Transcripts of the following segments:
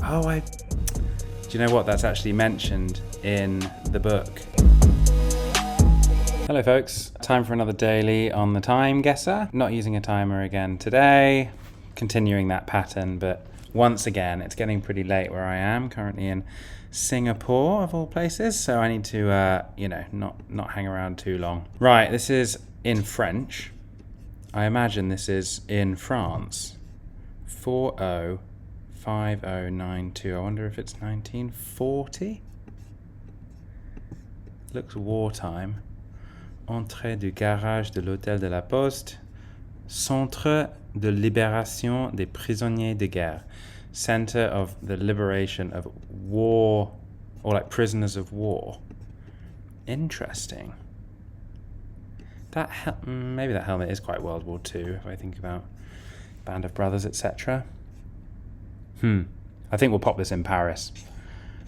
Oh, do you know what? That's actually mentioned in the book. Hello folks, time for another daily on the TimeGuessr. Not using a timer again today, continuing that pattern, but once again, it's getting pretty late where I am, currently in Singapore of all places, so I need to, not hang around too long. Right, this is in French. I imagine this is in France. 405092. I wonder if it's 1940? Looks wartime. Entrée du garage de l'hôtel de la Poste. Centre de libération des prisonniers de guerre. Center of the liberation of war, or like prisoners of war. Interesting. Maybe that helmet is quite World War II, if I think about Band of Brothers, etc. I think we'll pop this in Paris.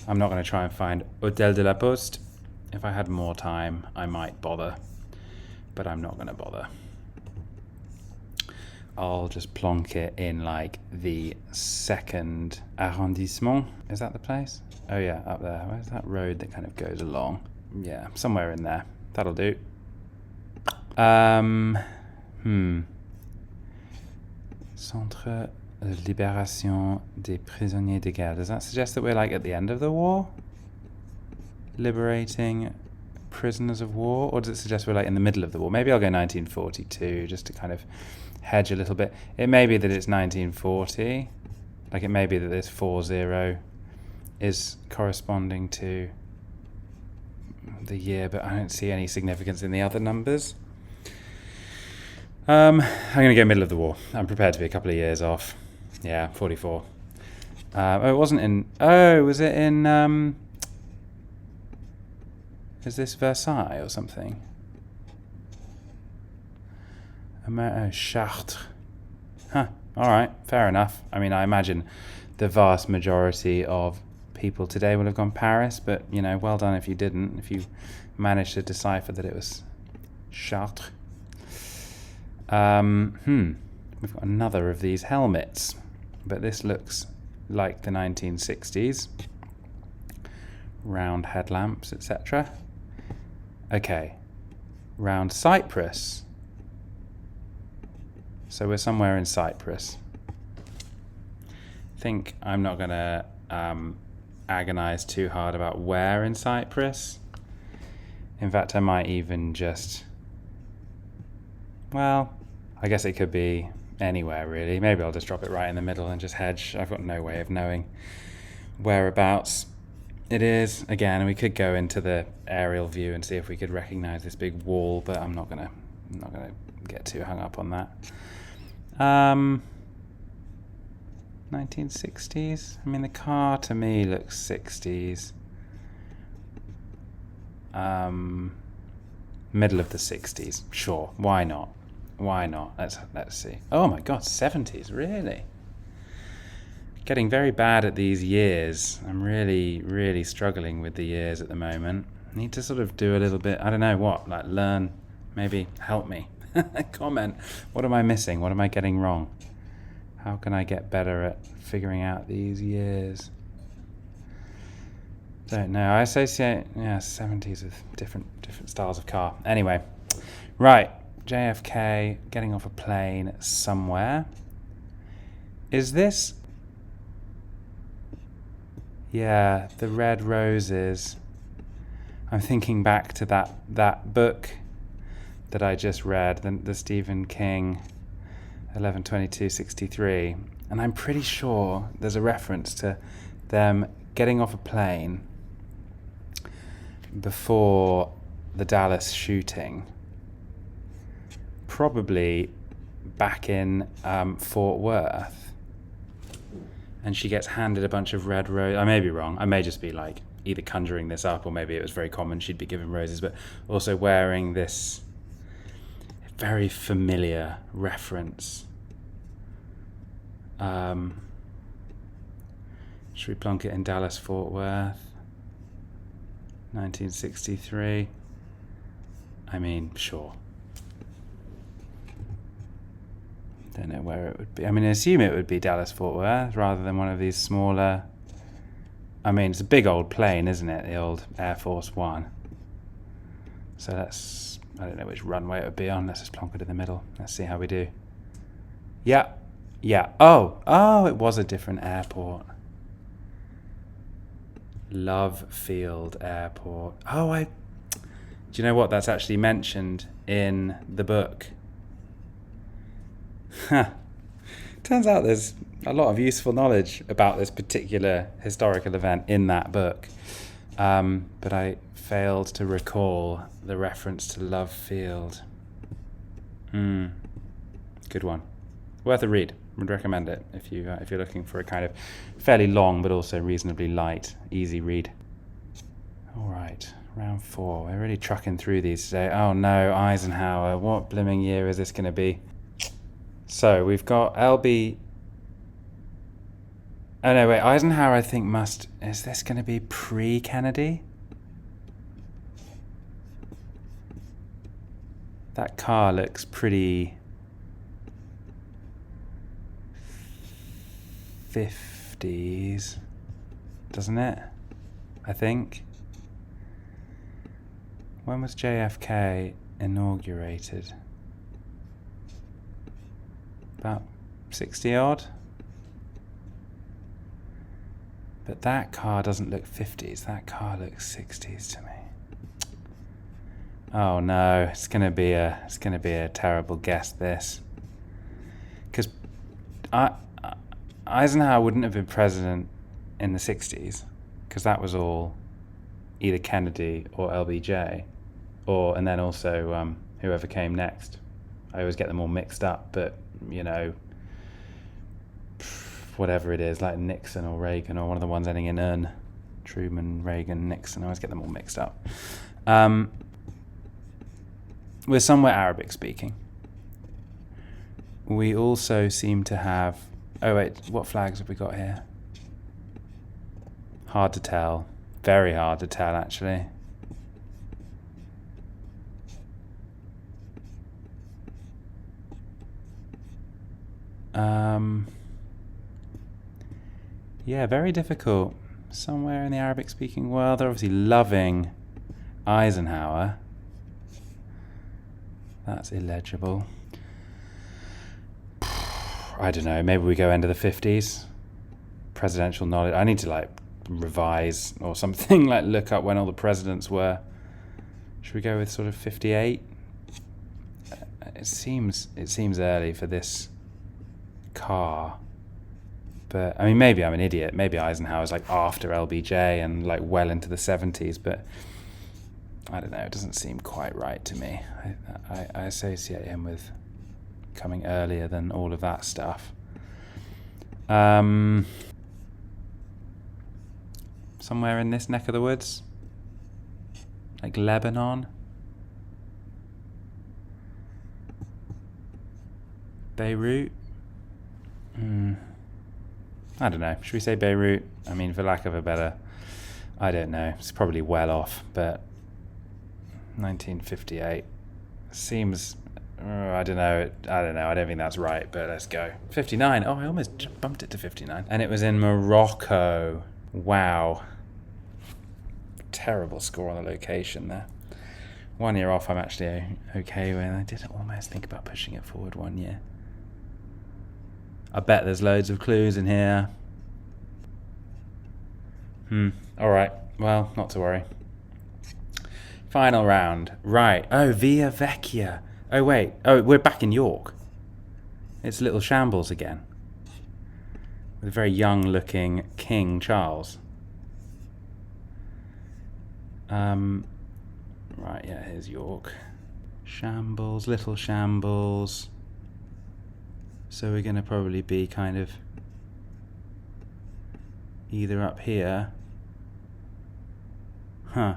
I'm not going to try and find Hôtel de la Poste. If I had more time, I might bother, but I'm not going to bother. I'll just plonk it in like the second arrondissement. Is that the place? Oh yeah, up there. Where's that road that kind of goes along? Yeah, somewhere in there. That'll do. Centre de libération des prisonniers de guerre. Does that suggest that we're like at the end of the war? Liberating prisoners of war? Or does it suggest we're like in the middle of the war? Maybe I'll go 1942 just to kind of hedge a little bit. It may be that it's 1940. Like it may be that this 40 is corresponding to the year, but I don't see any significance in the other numbers. I'm going to go middle of the war. I'm prepared to be a couple of years off. Yeah, 44. It wasn't in... Oh, was it in... Is this Versailles or something? Chartres. Huh, alright, fair enough. I mean, I imagine the vast majority of people today will have gone Paris, but, well done if you didn't, if you managed to decipher that it was Chartres. We've got another of these helmets, but this looks like the 1960s. Round headlamps, etc. Okay, round Cyprus. So we're somewhere in Cyprus. I think I'm not going to agonize too hard about where in Cyprus. In fact, I might even just... Well, I guess it could be anywhere really. Maybe I'll just drop it right in the middle and just hedge. I've got no way of knowing whereabouts it is. Again, we could go into the aerial view and see if we could recognize this big wall, but I'm not gonna get too hung up on that. 1960s. I mean, the car to me looks 60s. Middle of the 60s. Sure, why not? Why not? Let's see. Oh my God, 70s, really? Getting very bad at these years. I'm really, really struggling with the years at the moment. Need to sort of do a little bit, I don't know what, like learn, maybe help me. Comment. What am I missing? What am I getting wrong? How can I get better at figuring out these years? Don't know. I associate 70s with different styles of car. Anyway, right. JFK getting off a plane somewhere. Is this? Yeah, the red roses. I'm thinking back to that book that I just read, the Stephen King 11/22/63, and I'm pretty sure there's a reference to them getting off a plane before the Dallas shooting, probably back in Fort Worth, and she gets handed a bunch of red roses. I may be wrong. I may just be like either conjuring this up, or maybe it was very common she'd be given roses, but also wearing this very familiar reference. Should we plonk it in Dallas, Fort Worth? 1963. I mean, sure. Don't know where it would be. I mean, I assume it would be Dallas, Fort Worth, rather than one of these smaller I mean, it's a big old plane, isn't it? The old Air Force One. So let's, I don't know which runway it would be on. Let's just plonk it in the middle. Let's see how we do. Yeah. Yeah. Oh, it was a different airport. Love Field Airport. Oh, do you know what? That's actually mentioned in the book. Huh. Turns out there's a lot of useful knowledge about this particular historical event in that book. But I failed to recall the reference to Love Field. Good one. Worth a read. Would recommend it if you're looking for a kind of fairly long but also reasonably light, easy read. All right, round 4. We're really trucking through these today. Oh no, Eisenhower. What blimming year is this going to be? So we've got LB. Oh no, wait. Eisenhower, I think is this going to be pre-Kennedy? That car looks pretty 50s, doesn't it? I think. When was JFK inaugurated? About 60 odd? But that car doesn't look 50s. That car looks 60s to me. Oh no, it's gonna be a terrible guess, this. Because Eisenhower wouldn't have been president in the 60s, because that was all either Kennedy or LBJ, and then also whoever came next. I always get them all mixed up, but whatever it is, like Nixon or Reagan or one of the ones ending in "n", Truman, Reagan, Nixon. I always get them all mixed up. We're somewhere Arabic speaking. We also seem to have... Oh wait, what flags have we got here? Hard to tell. Very hard to tell, actually. Yeah, very difficult. Somewhere in the Arabic-speaking world, they're obviously loving Eisenhower. That's illegible. I don't know, maybe we go into the 50s. Presidential knowledge. I need to revise or something, look up when all the presidents were. Should we go with sort of 58? It seems early for this car. But I mean, maybe I'm an idiot. Maybe Eisenhower's after LBJ and well into the 70s, but I don't know, it doesn't seem quite right to me. I associate him with coming earlier than all of that stuff. Somewhere in this neck of the woods? Lebanon? Beirut? I don't know. Should we say Beirut? I mean, for lack of a better... I don't know. It's probably well off, but 1958 seems... I don't know. I don't think that's right, but let's go. 59. Oh, I almost bumped it to 59. And it was in Morocco. Wow. Terrible score on the location there. 1 year off I'm actually okay with. I did almost think about pushing it forward 1 year. I bet there's loads of clues in here. Alright. Well, not to worry. Final round. Right. Oh, Via Vecchia. Oh, wait. Oh, we're back in York. It's Little Shambles again. With a very young-looking King Charles. Right, yeah, here's York. Shambles, Little Shambles. So we're going to probably be kind of either up here. Huh.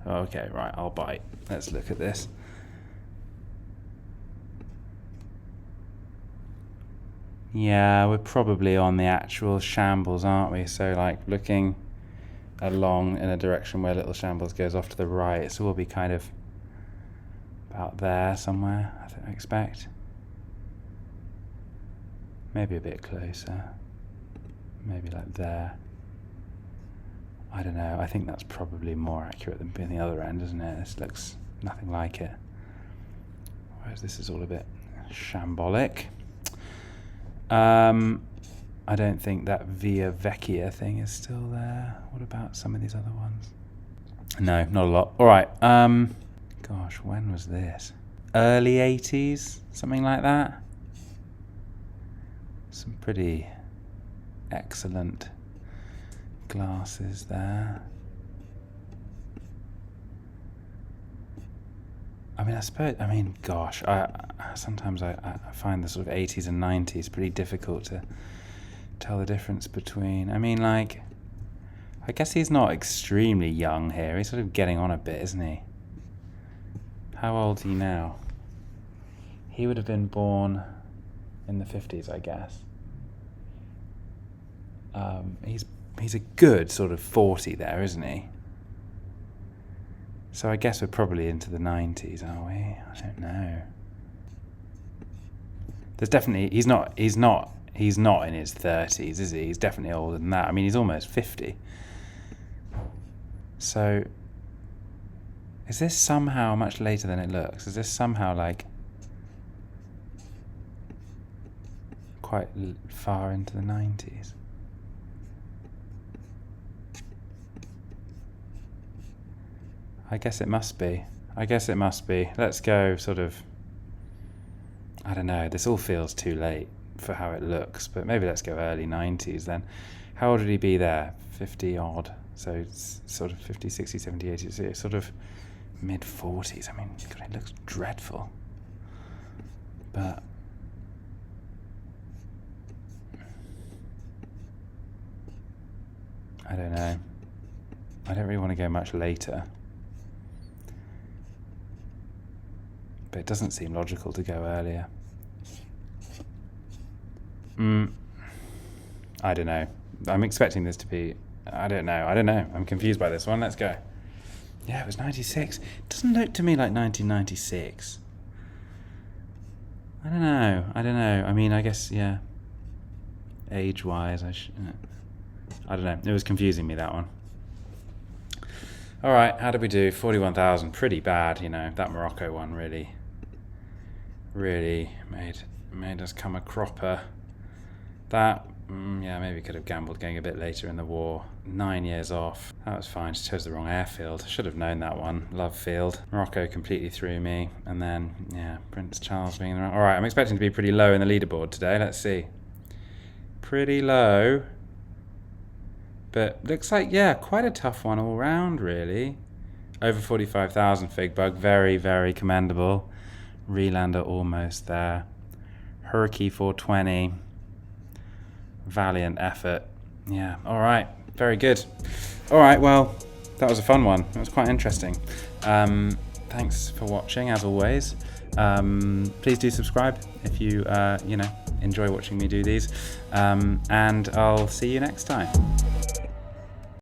Okay, right, I'll bite. Let's look at this. Yeah, we're probably on the actual Shambles, aren't we? So looking along in a direction where Little Shambles goes off to the right, so we'll be kind of about there somewhere, I expect. Maybe a bit closer. Maybe there. I don't know. I think that's probably more accurate than being the other end, isn't it? This looks nothing like it. Whereas this is all a bit shambolic. I don't think that Via Vecchia thing is still there. What about some of these other ones? No, not a lot. All right. Gosh, when was this? Early 80s? Something like that? Some pretty excellent glasses there. Gosh, sometimes I find the sort of 80s and 90s pretty difficult to tell the difference between. I guess he's not extremely young here. He's sort of getting on a bit, isn't he? How old is he now? He would have been born in the 50s, I guess. He's a good sort of 40 there, isn't he? So I guess we're probably into the 90s, are we? I don't know. There's definitely he's not in his 30s, is he? He's definitely older than that. He's almost 50. So is this somehow much later than it looks? Is this somehow like quite far into the 90s? I guess it must be. Let's go sort of, I don't know, this all feels too late for how it looks, but maybe let's go early 90s then. How old would he be there? 50 odd. So it's sort of 50, 60, 70, 80, so it's sort of mid 40s. God, it looks dreadful. But I don't know. I don't really want to go much later. But it doesn't seem logical to go earlier. I don't know. I'm expecting this to be, I don't know. I'm confused by this one. Let's go. Yeah, it was 96. It doesn't look to me like 1996. I don't know. I guess, yeah. Age-wise, I don't know. It was confusing me, that one. All right, how did we do? 41,000. Pretty bad, That Morocco one really made us come a cropper. That, maybe could have gambled going a bit later in the war. 9 years off. That was fine. Just chose the wrong airfield. Should have known that one. Love field. Morocco completely threw me. And then, Prince Charles being in the wrong. All right, I'm expecting to be pretty low in the leaderboard today. Let's see. Pretty low. But looks like, quite a tough one all round, really. Over 45,000 Fig Bug. Very, very commendable. Relander almost there. Hurricane 420. Valiant effort. Yeah, all right. Very good. All right, well, that was a fun one. It was quite interesting. Thanks for watching, as always. Please do subscribe if you, enjoy watching me do these. And I'll see you next time.